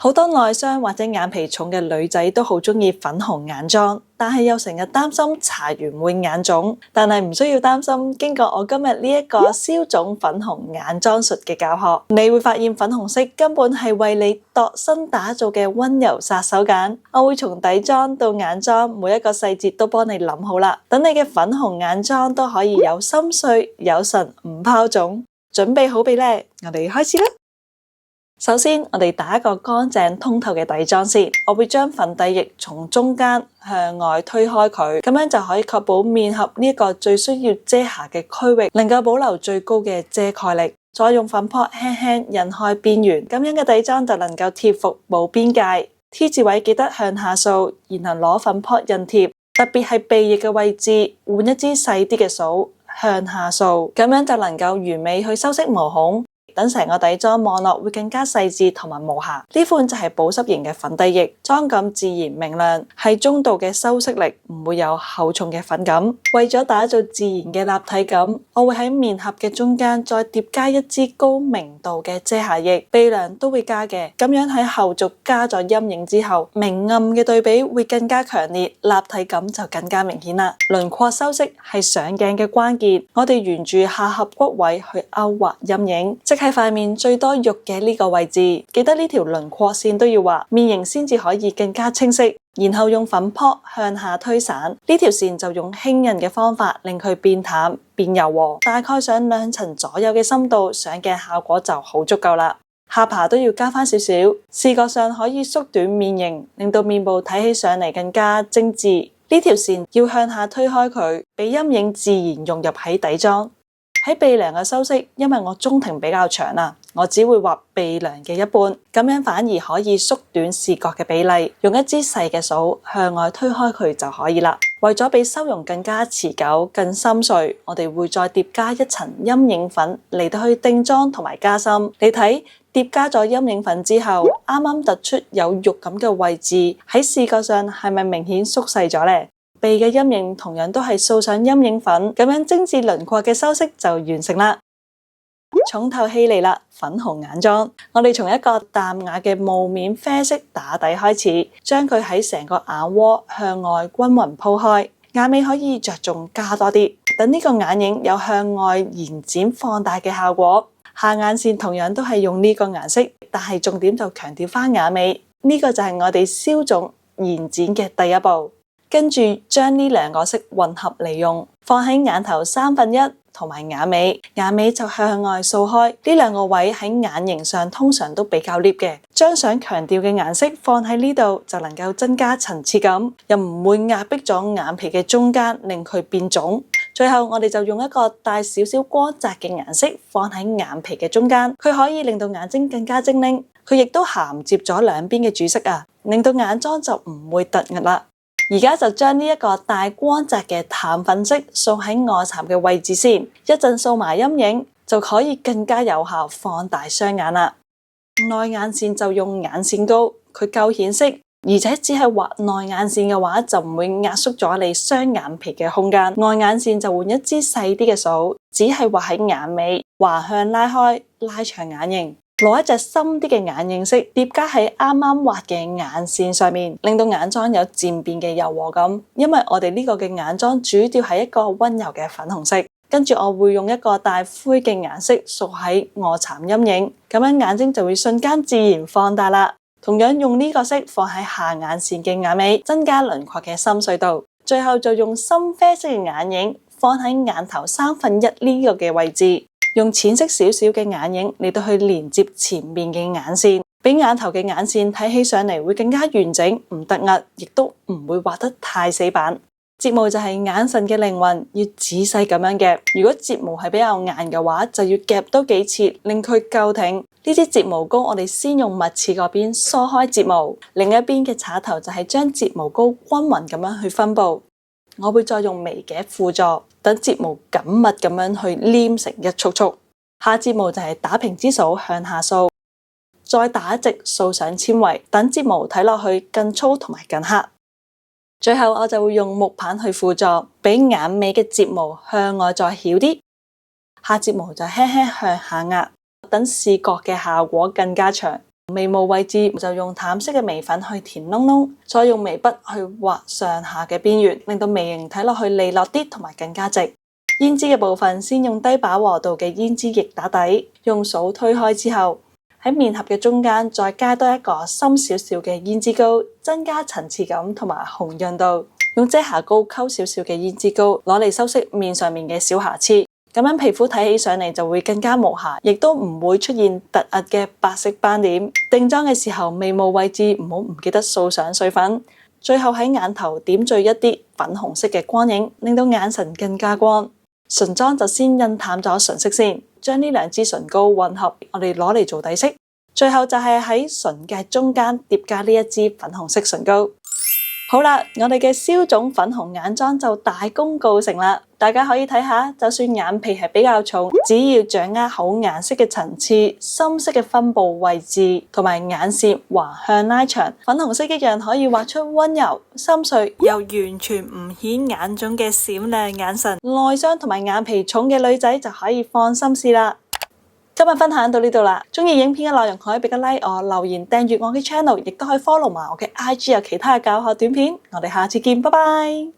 好多內雙或者眼皮重嘅女仔都好鍾意粉紅眼妝，但係又成日擔心搽完會眼腫。但係唔需要擔心，經過我今日呢一個消腫粉紅眼妝術嘅教學，你會發現粉紅色根本係為你度身打造嘅溫柔殺手鐧。我會從底妝到眼妝，每一個細節都幫你諗好啦，等你嘅粉紅眼妝都可以有心碎有神，唔拋腫。準備好未呢？我哋開始啦！首先，我哋打一個乾淨通透嘅底妝先。我會將粉底液從中間向外推開佢，咁樣就可以確保面頰呢一個最需要遮瑕嘅區域能夠保留最高嘅遮蓋力。再用粉撲輕輕印開邊緣，咁樣嘅底妝就能夠貼服冇邊界。T 字位記得向下掃，然後攞粉撲印貼，特別係鼻翼嘅位置，換一支細啲嘅掃向下掃，咁樣就能夠完美去修飾毛孔。等成個底妝望落會更加細緻同埋無瑕。呢款就係保濕型嘅粉底液，妝感自然明亮，係中度嘅修飾力，唔會有厚重嘅粉感。為咗打造自然嘅立體感，我會喺面頰嘅中間再疊加一支高明度嘅遮瑕液，鼻梁都會加嘅。咁樣喺後續加咗陰影之後，明暗嘅對比會更加強烈，立體感就更加明顯啦。輪廓修飾係上鏡嘅關鍵，我哋沿住下頜骨位去勾畫陰影，即係塊面最多肉嘅呢個位置，記得呢條輪廓線都要畫，面型先至可以更加清晰。然後用粉撲向下推散，呢條線就用輕印嘅方法令佢變淡變柔和，大概上2層左右嘅深度，上鏡效果就好足夠啦。下巴都要加翻少少，視覺上可以縮短面型，令到面部睇起上嚟更加精緻。呢條線要向下推開佢，俾陰影自然融入喺底妝。喺鼻梁嘅修飾，因為我中庭比較長啦，我只會畫鼻梁嘅一半，咁樣反而可以縮短視覺嘅比例。用一支細嘅掃向外推開佢就可以啦。為咗俾修容更加持久、更深邃，我哋會再疊加一層陰影粉嚟到去定妝同埋加深。你睇，疊加咗陰影粉之後，啱啱突出有肉感嘅位置，喺視覺上係咪明顯縮細咗呢？鼻嘅陰影同樣都係掃上陰影粉，咁樣精緻輪廓嘅修飾就完成啦。重頭戲嚟啦，粉紅眼妝。我哋從一個淡雅嘅霧面啡色打底開始，將佢喺成個眼窩向外均勻鋪開。眼尾可以着重加多啲，等呢個眼影有向外延展放大嘅效果。下眼線同樣都係用呢個顏色，但係重點就強調翻眼尾。呢個就係我哋消腫延展嘅第一步。跟住將呢兩個色混合利用，放喺眼頭1/3同埋眼尾，眼尾就向外掃開。呢兩個位喺眼型上通常都比較 lift 嘅，將想強調嘅顏色放喺呢度就能夠增加層次感，又唔會壓迫咗眼皮嘅中間，令佢變腫。最後我哋就用一個帶少少光澤嘅顏色放喺眼皮嘅中間，佢可以令到眼睛更加精靈，佢亦都銜接咗兩邊嘅主色啊，令到眼妝就唔會突兀啦。而家就將呢一個帶光澤嘅淡粉色掃喺臥蠶嘅位置先，一陣掃埋陰影就可以更加有效放大雙眼啦。內眼線就用眼線膏，佢夠顯色，而且只係畫內眼線嘅話就唔會壓縮咗你雙眼皮嘅空間。外眼線就換一支細啲嘅掃，只係畫喺眼尾，橫向拉開，拉長眼型。攞一隻深啲嘅眼影色疊加喺啱啱畫嘅眼線上面，令到眼妝有漸變嘅柔和感。因為我哋呢個嘅眼妝主調係一個溫柔嘅粉紅色，跟住我會用一個帶灰嘅顏色掃喺臥蠶陰影，咁樣眼睛就會瞬間自然放大啦。同樣用呢個色放喺下眼線嘅眼尾，增加輪廓嘅深邃度。最後就用深啡色嘅眼影放喺眼頭1/3呢個嘅位置。用淺色少少嘅眼影嚟到去連接前面嘅眼線，俾眼頭嘅眼線睇起上嚟會更加完整，唔突兀，亦都唔會畫得太死板。睫毛就係眼神嘅靈魂，要仔細咁樣夾。如果睫毛係比較硬嘅話，就要夾多幾次，令佢夠挺。呢支睫毛膏我哋先用密刺嗰邊梳開睫毛，另一邊嘅刷頭就係將睫毛膏均勻咁樣去分布。我會再用眉夾輔助，等睫毛緊密咁樣去黏成一束束。下睫毛就係打平支掃向下掃，再打直掃上纖維，等睫毛睇落去更粗同埋更黑。最後我就會用木棒去輔助，俾眼尾嘅睫毛向外再翹啲，下睫毛就輕輕向下壓，等視覺嘅效果更加長。眉毛位置就用淡色嘅眉粉去填窿窿，再用眉筆去畫上下嘅邊緣，令到眉形睇落去利落啲同埋更加直。胭脂嘅部分先用低飽和度嘅胭脂液打底，用掃推開之後，喺面頰嘅中間再加多一個深少少嘅胭脂膏，增加層次感同埋紅潤度。用遮瑕膏溝少少嘅胭脂膏攞嚟修飾面上面嘅小瑕疵，咁樣皮膚睇起上嚟就會更加無瑕，亦都唔會出現突兀嘅白色斑點。定妝嘅時候，眉毛位置唔記得掃上水粉，最後喺眼頭點綴一啲粉紅色嘅光影，令到眼神更加光。唇妝就先印淡咗唇色先，將呢兩支唇膏混合，我哋攞嚟做底色。最後就係喺唇嘅中間疊加呢一支粉紅色唇膏。好啦，我哋嘅消腫粉紅眼妝就大功告成啦！大家可以睇下，就算眼皮係比較重，只要掌握好顏色嘅層次、深色嘅分佈位置同埋眼線橫向拉長，粉紅色一樣可以畫出溫柔、深邃又完全唔顯眼腫嘅閃亮眼神。內雙同埋眼皮重嘅女仔就可以放心試啦！今日分享到呢度啦，鍾意影片嘅內容可以俾個 like 我，留言訂閱我嘅 channel， 亦都可以 follow 埋我嘅 IG 有其他嘅教學短片。我哋下次見，拜拜。